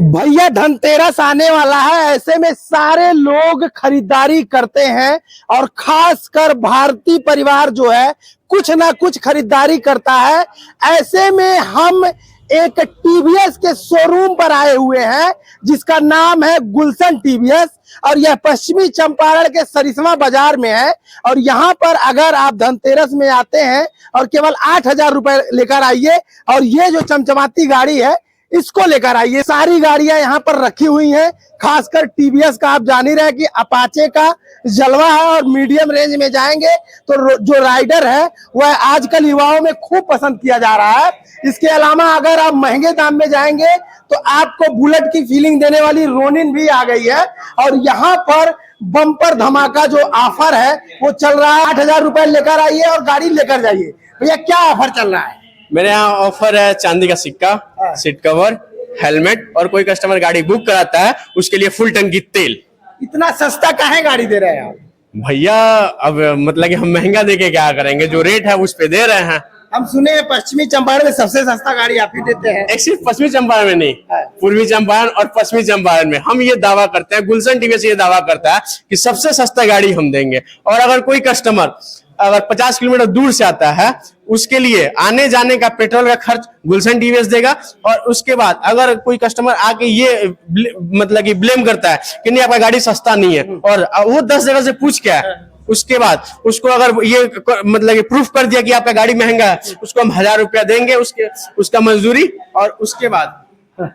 भैया धनतेरस आने वाला है, ऐसे में सारे लोग खरीदारी करते हैं और खासकर भारतीय परिवार जो है कुछ ना कुछ खरीदारी करता है। ऐसे में हम एक टीवीएस के शोरूम पर आए हुए हैं जिसका नाम है गुलशन टीवीएस और यह पश्चिमी चंपारण के सरिस्मा बाजार में है। और यहाँ पर अगर आप धनतेरस में आते हैं और केवल 8,000 रुपए लेकर आइए और ये जो चमचमाती गाड़ी है इसको लेकर आइए। सारी गाड़ियां यहाँ पर रखी हुई हैं, खासकर टीवीएस का आप जान ही रहे हैं कि अपाचे का जलवा है और मीडियम रेंज में जाएंगे तो जो राइडर है वह आजकल युवाओं में खूब पसंद किया जा रहा है। इसके अलावा अगर आप महंगे दाम में जाएंगे तो आपको बुलेट की फीलिंग देने वाली रोनिन भी आ गई है। और यहाँ पर बम्पर धमाका जो ऑफर है वो चल रहा है। 8,000 रुपए लेकर आइए और गाड़ी लेकर जाइए। भैया क्या ऑफर चल रहा है? मेरे यहाँ ऑफर है चांदी का सिक्का, सीट कवर, हेलमेट और कोई कस्टमर गाड़ी बुक कराता है उसके लिए फुल टंकी तेल। इतना सस्ता काहे गाड़ी दे रहे हैं आप? भैया अब मतलब कि हम महंगा देके क्या करेंगे, जो रेट है उस पे दे रहे हैं। हम सुने हैं पश्चिमी चंपारण में सबसे सस्ता गाड़ी आप ही देते हैं। एक सिर्फ पश्चिमी चंपारण में नहीं, पूर्वी चंपारण और पश्चिमी चंपारण में हम ये दावा करते हैं, गुलशन टीवीएस ये दावा करता है कि सबसे सस्ता गाड़ी हम देंगे। और अगर कोई कस्टमर अगर 50 किलोमीटर दूर से आता है उसके लिए आने जाने का पेट्रोल का खर्च गुलशन टीवीएस देगा। और उसके बाद अगर कोई कस्टमर आके ये मतलब कि ब्लेम करता है कि नहीं आपका गाड़ी सस्ता नहीं है और वो 10 जगह से पूछ के है, उसके बाद उसको अगर ये मतलब कि प्रूफ कर दिया कि आपका गाड़ी महंगा है, उसको हम 1,000 रुपया देंगे उसका मजदूरी और उसके बाद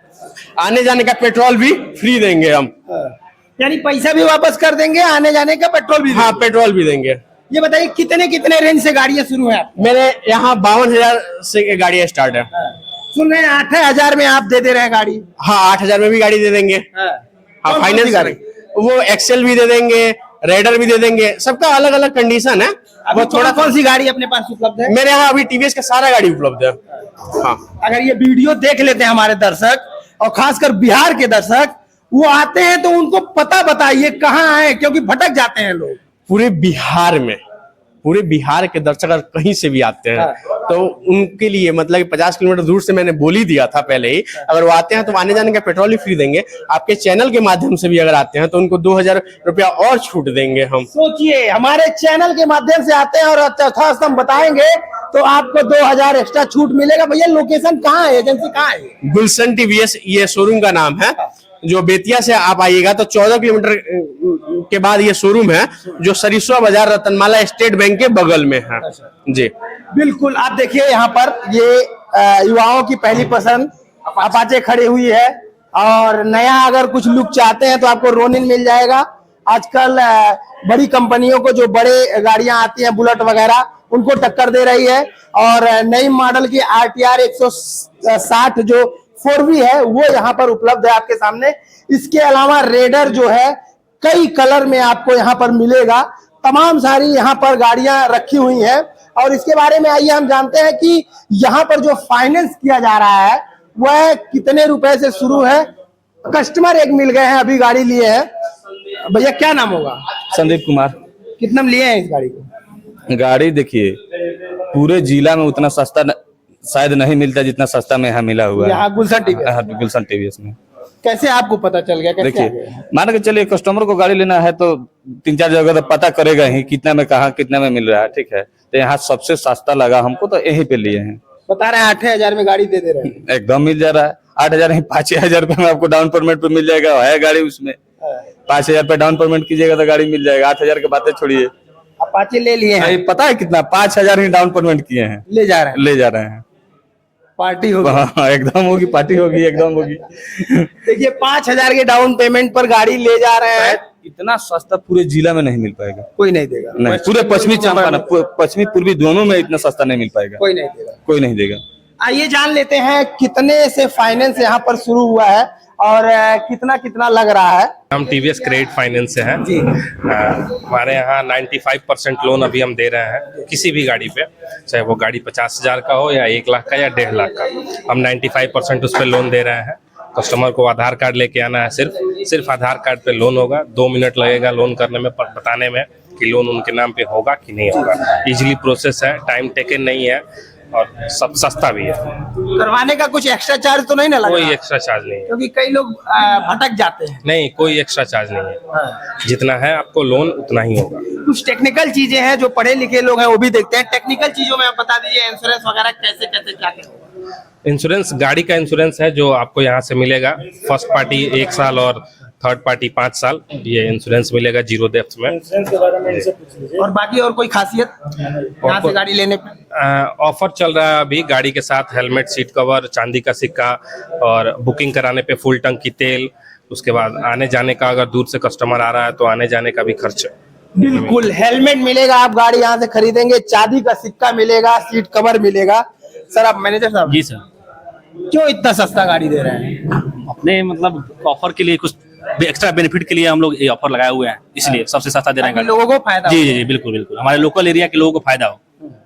आने जाने का पेट्रोल भी फ्री देंगे हम। यानी पैसा भी वापस कर देंगे, आने जाने का पेट्रोल भी? हाँ, पेट्रोल भी देंगे। ये बताइए कितने कितने रेंज से गाड़ियां शुरू है? मेरे यहाँ 52,000 से गाड़ियां स्टार्ट है। सुन रहे हैं 8,000 में आप दे रहे हैं गाड़ी? हाँ, 8,000 में भी गाड़ी दे देंगे। हाँ, फाइनेंस गाड़ी वो एक्सेल भी दे देंगे, रेडर भी दे देंगे, सबका अलग अलग कंडीशन है। वो थोड़ा कौन सी गाड़ी अपने पास उपलब्ध है? मेरे यहाँ अभी टीवीएस का सारा गाड़ी उपलब्ध है। हाँ, अगर ये वीडियो देख लेते हैं हमारे दर्शक और खासकर बिहार के दर्शक, वो आते हैं तो उनको पता बताइए कहाँ आए, क्योंकि भटक जाते हैं लोग। पूरे बिहार के दर्शक अगर कहीं से भी आते हैं तो उनके लिए मतलब कि 50 किलोमीटर दूर से मैंने बोल ही दिया था पहले ही, अगर वो आते हैं तो आने जाने का पेट्रोल ही फ्री देंगे। आपके चैनल के माध्यम से भी अगर आते हैं तो उनको 2,000 रुपया और छूट देंगे हम। सोचिए, हमारे चैनल के माध्यम से आते हैं और चौथा स्तंभ बताएंगे तो आपको 2,000 एक्स्ट्रा छूट मिलेगा। भैया लोकेशन कहाँ है, एजेंसी कहाँ है? गुलशन टीवीएस ये शोरूम का नाम है। जो बेतिया से आप आइएगा तो 14 किलोमीटर के बाद ये शोरूम है जो सरिस्वा बाजार रतनमाला स्टेट बैंक के बगल में है। जी बिल्कुल, आप देखिए यहाँ पर ये युवाओं की पहली पसंद अपाचे खड़ी हुई है और नया अगर कुछ लुक चाहते हैं तो आपको रोनिन मिल जाएगा। आजकल बड़ी कंपनियों को जो बड़े गाड़ियां आती हैं बुलेट वगैरह उनको टक्कर दे रही है और नई मॉडल की RTR 160 जो 4V है वो यहाँ पर उपलब्ध है आपके सामने। इसके अलावा रेडर जो है कई कलर में आपको यहाँ पर मिलेगा। तमाम सारी यहाँ पर गाड़ियां रखी हुई हैं और इसके बारे में आइए हम जानते हैं कि यहाँ पर जो फाइनेंस किया जा रहा है वह कितने रुपए से शुरू है। कस्टमर एक मिल गए हैं, अभी गाड़ी लिए हैं। भैया क्या नाम होगा? संदीप कुमार। कितना में लिए हैं इस गाड़ी को? गाड़ी देखिए पूरे जिला में उतना सस्ता शायद नहीं मिलता जितना सस्ता में यहाँ मिला हुआ है गुलशन टीवीएस में। कैसे आपको पता चल गया? देखिए मान के चलिए कस्टमर को गाड़ी लेना है तो 3-4 जगह तो पता करेगा ही कितना में कहाँ कितना में मिल रहा है, ठीक है। तो यहाँ सबसे सस्ता लगा हमको तो यहीं पे लिए हैं। बता रहे हैं 8,000 में गाड़ी दे दे रहे हैं। एकदम मिल जा रहा है। 8,000 नहीं 5,000 रुपये में आपको डाउन पेमेंट पे मिल जाएगा। है गाड़ी उसमें 5,000 पे डाउन पेमेंट कीजिएगा तो गाड़ी मिल जाएगा। 8,000 की बातें छोड़िए। अपाचे ले लिए हैं, पता है कितना? 5,000 ही डाउन पेमेंट किए हैं। ले जा रहे हैं। पार्टी होगी। हाँ, एकदम होगी, पार्टी होगी, एकदम होगी। देखिए 5,000 के डाउन पेमेंट पर गाड़ी ले जा रहे हैं। इतना सस्ता पूरे जिला में नहीं मिल पाएगा, कोई नहीं देगा। नहीं, पूरे पश्चिमी चंपारण पश्चिमी पूर्वी दोनों में इतना सस्ता नहीं मिल पाएगा, कोई नहीं देगा। आइए जान लेते हैं कितने से फाइनेंस यहाँ पर शुरू हुआ है और कितना कितना लग रहा है। हम टीवीएस क्रेडिट फाइनेंस से हैं। हमारे यहाँ 95% लोन अभी हम दे रहे हैं किसी भी गाड़ी पे, चाहे वो गाड़ी 50,000 का हो या 1 लाख का या 1.5 लाख का। हम 95% उस पर लोन दे रहे हैं। कस्टमर को आधार कार्ड लेके आना है, सिर्फ आधार कार्ड पे लोन होगा। 2 मिनट लगेगा लोन करने में, बताने में कि लोन उनके नाम पे होगा कि नहीं होगा। इजीली प्रोसेस है, टाइम टेकन नहीं है और सब सस्ता भी है, करवाने का कुछ एक्स्ट्रा चार्ज तो नहीं ना लगा? कोई एक्स्ट्रा चार्ज नहीं है। क्योंकि कई लोग भटक जाते हैं। नहीं, कोई एक्स्ट्रा चार्ज नहीं है, जितना है आपको लोन उतना ही होगा। कुछ टेक्निकल चीजें हैं जो पढ़े लिखे लोग हैं वो भी देखते हैं, टेक्निकल चीजों में आप बता दीजिए इंश्योरेंस वगैरह कैसे कैसे क्या क्या होगा? इंश्योरेंस गाड़ी का इंश्योरेंस है जो आपको यहाँ से मिलेगा, फर्स्ट पार्टी 1 साल और थर्ड पार्टी 5 साल, ये इंश्योरेंस मिलेगा जीरो डेप्थ में। और बाकी और कोई खासियत यहाँ से गाड़ी लेने पे? ऑफर चल रहा है अभी गाड़ी के साथ, हेलमेट, सीट कवर, चांदी का सिक्का, और बुकिंग कराने पे फुल टंकी तेल, उसके बाद आने जाने का, अगर दूर से कस्टमर आ रहा है तो आने जाने का भी खर्च। बिल्कुल, हेलमेट मिलेगा, आप गाड़ी यहाँ से खरीदेंगे, चांदी का सिक्का मिलेगा, सीट कवर मिलेगा। सर आप मैनेजर साहब, जी सर, क्यों इतना सस्ता गाड़ी दे रहे हैं? अपने मतलब ऑफर के लिए कुछ एक्स्ट्रा बेनिफिट के लिए हम लोग ये ऑफर लगाए हुए हैं, इसलिए सबसे सस्ता दे रहे हैं ताकि गाड़ी। लोगों को फायदा जी हो। जी जी, बिल्कुल बिल्कुल, हमारे लोकल एरिया के लोगों को फायदा हो।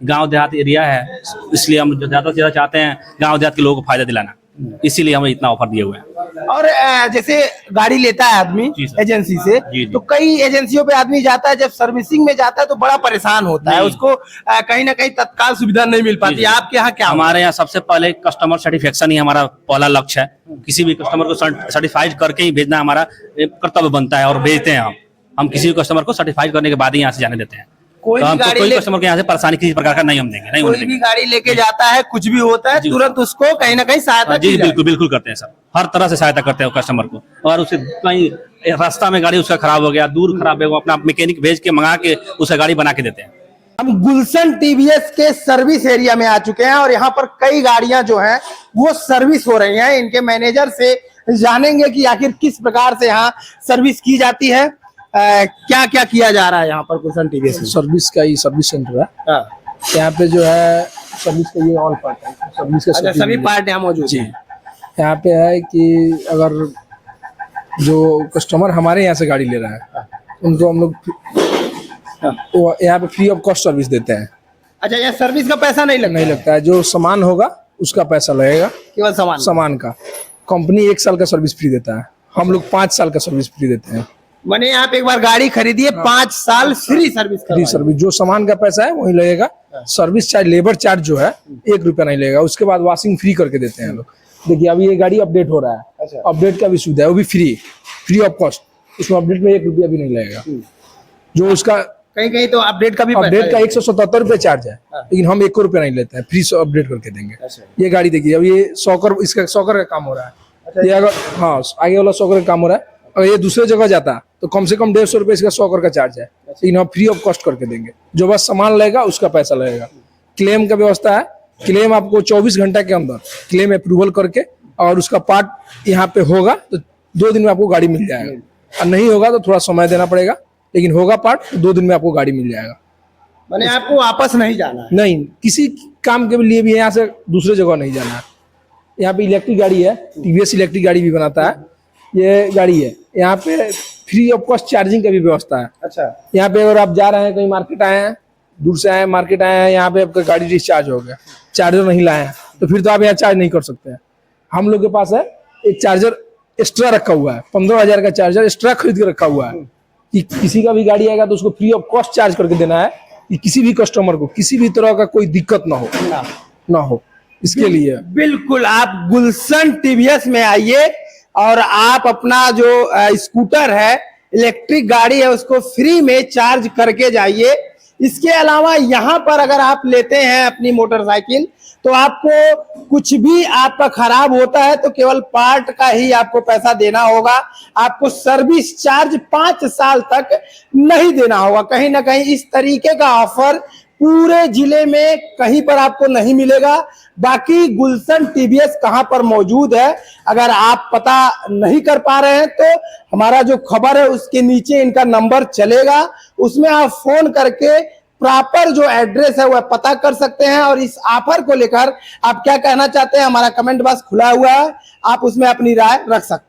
गांव देहात एरिया है, इसलिए हम ज्यादा से ज्यादा चाहते हैं गांव देहात के लोगों को फायदा दिलाना, इसीलिए हम इतना ऑफर दिए हुए हैं। और जैसे गाड़ी लेता है आदमी जी सर। एजेंसी से, जी, जी। तो कई एजेंसियों पे आदमी जाता है, जब सर्विसिंग में जाता है तो बड़ा परेशान होता है, नहीं। उसको कहीं ना कहीं तत्काल सुविधा नहीं मिल पाती। जी, जी। आपके यहाँ क्या होता है? हमारे यहाँ सबसे पहले कस्टमर सेटिस्फेक्शन ही हमारा पहला लक्ष्य है। किसी भी कस्टमर को सर्टिफाइड करके ही भेजना हमारा कर्तव्य बनता है, और भेजते हैं हम किसी भी कस्टमर को सर्टिफाइड करने के बाद ही यहाँ से जाने देते हैं। कोई तो भी हम गाड़ी कोई ले- कस्टमर को यहाँ से परेशानी किसी प्रकार का नहीं हम देंगे, नहीं होने कोई देंगे। भी गाड़ी लेके जाता है, कुछ भी होता है, जी। तुरंत उसको कहीं ना कहीं सहायता जी की जाए। बिल्कुल बिल्कुल करते हैं सर, हर तरह से सहायता करते हैं कस्टमर को। और उसे कहीं रास्ता में गाड़ी उसका खराब हो गया, दूर खराब है, वो अपना मैकेनिक भेज के मंगा के उसे गाड़ी बना के देते हैं। हम गुलशन टीवीएस के सर्विस एरिया में आ चुके हैं और यहाँ पर कई गाड़ियां जो हैं वो सर्विस हो रही हैं। इनके मैनेजर से जानेंगे कि आखिर किस प्रकार से यहाँ सर्विस की जाती है, क्या क्या किया जा रहा है यहाँ पर गुलशन टीवीएस में। सर्विस का ही सर्विस सेंटर है। हाँ। यहाँ पे जो है सर्विस का ये ऑल पार्ट है, सर्विस का अच्छा, सब सभी चीज़ पार्ट यहाँ मौजूद जी। हैं। यहाँ पे है कि अगर जो कस्टमर हमारे यहाँ से गाड़ी ले रहा है उनको हम लोग वो यहाँ पे फ्री ऑफ कॉस्ट सर्विस देते हैं। अच्छा, यहाँ सर्विस का पैसा नहीं लगता? नहीं लगता है, जो सामान होगा उसका पैसा लगेगा। केवल सामान। सामान का कंपनी 1 साल का सर्विस फ्री देता है, हम लोग 5 साल का सर्विस फ्री देते हैं। मैंने आप एक बार गाड़ी खरीदिए, 5 साल फ्री सर्विस फ्री सर्विस, जो सामान का पैसा है वही लगेगा। सर्विस चार्ज, लेबर चार्ज जो है 1 रुपया नहीं लगेगा। उसके बाद वॉशिंग फ्री करके देते हैं लोग। देखिए अभी ये गाड़ी अपडेट हो रहा है, अपडेट का भी सुविधा है, वो भी फ्री ऑफ कॉस्ट। उसमें अपडेट में 1 रुपया भी नहीं लगेगा। जो उसका कहीं कहीं तो अपडेट का भी अपडेट का 177 रुपये चार्ज है, लेकिन हम 1 रुपया नहीं लेते हैं, फ्री अपडेट करके देंगे। ये गाड़ी देखिए, अब ये इसका सॉकर का काम हो रहा है। ये अगर हाँ आगे वाला सॉकर का काम हो रहा है, अगर ये दूसरे जगह जाता तो कम से कम 150 रुपये इसका सॉकर का चार्ज है, लेकिन हम फ्री ऑफ कॉस्ट करके देंगे। जो बस सामान लगेगा उसका पैसा लगेगा। क्लेम का व्यवस्था है, क्लेम आपको 24 घंटा के अंदर क्लेम अप्रूवल करके, और उसका पार्ट यहाँ पे होगा तो 2 दिन में आपको गाड़ी मिल जाएगा, और नहीं होगा तो थोड़ा समय देना पड़ेगा, लेकिन होगा पार्ट तो 2 दिन में आपको गाड़ी मिल जाएगा। मैंने आपको वापस नहीं जाना है। नहीं, किसी काम के लिए भी यहाँ से दूसरे जगह नहीं जाना है। यहाँ पे इलेक्ट्रिक गाड़ी है, टीवीएस इलेक्ट्रिक गाड़ी भी बनाता है। ये गाड़ी है, यहाँ पे फ्री ऑफ कॉस्ट चार्जिंग का भी व्यवस्था है। अच्छा, यहाँ पे अगर आप जा रहे हैं, कहीं मार्केट आए हैं, दूर से आए हैं, मार्केट आए हैं, यहाँ पे आपका गाड़ी डिस्चार्ज हो गया, चार्जर नहीं लाए हैं, तो फिर तो आप यहाँ चार्ज नहीं कर सकते हैं। हम लोग के पास है एक चार्जर एक्स्ट्रा रखा हुआ है, 15,000 का चार्जर एक्स्ट्रा खरीद के रखा हुआ है कि किसी का भी गाड़ी आएगा तो उसको फ्री ऑफ कॉस्ट चार्ज करके देना है, कि किसी भी कस्टमर को किसी भी तरह का कोई दिक्कत ना हो इसके लिए। बिल्कुल, आप गुलशन टीवीएस में आइए और आप अपना जो स्कूटर है, इलेक्ट्रिक गाड़ी है, उसको फ्री में चार्ज करके जाइए। इसके अलावा यहाँ पर अगर आप लेते हैं अपनी मोटरसाइकिल, तो आपको कुछ भी आपका खराब होता है तो केवल पार्ट का ही आपको पैसा देना होगा। आपको सर्विस चार्ज 5 साल तक नहीं देना होगा। कहीं ना कहीं इस तरीके का ऑफर पूरे जिले में कहीं पर आपको नहीं मिलेगा। बाकी गुलशन टीवीएस कहां पर मौजूद है, अगर आप पता नहीं कर पा रहे हैं तो हमारा जो खबर है उसके नीचे इनका नंबर चलेगा, उसमें आप फोन करके प्रॉपर जो एड्रेस है वह पता कर सकते हैं। और इस ऑफर को लेकर आप क्या कहना चाहते हैं, हमारा कमेंट बॉक्स खुला हुआ है, आप उसमें अपनी राय रख सकते हैं।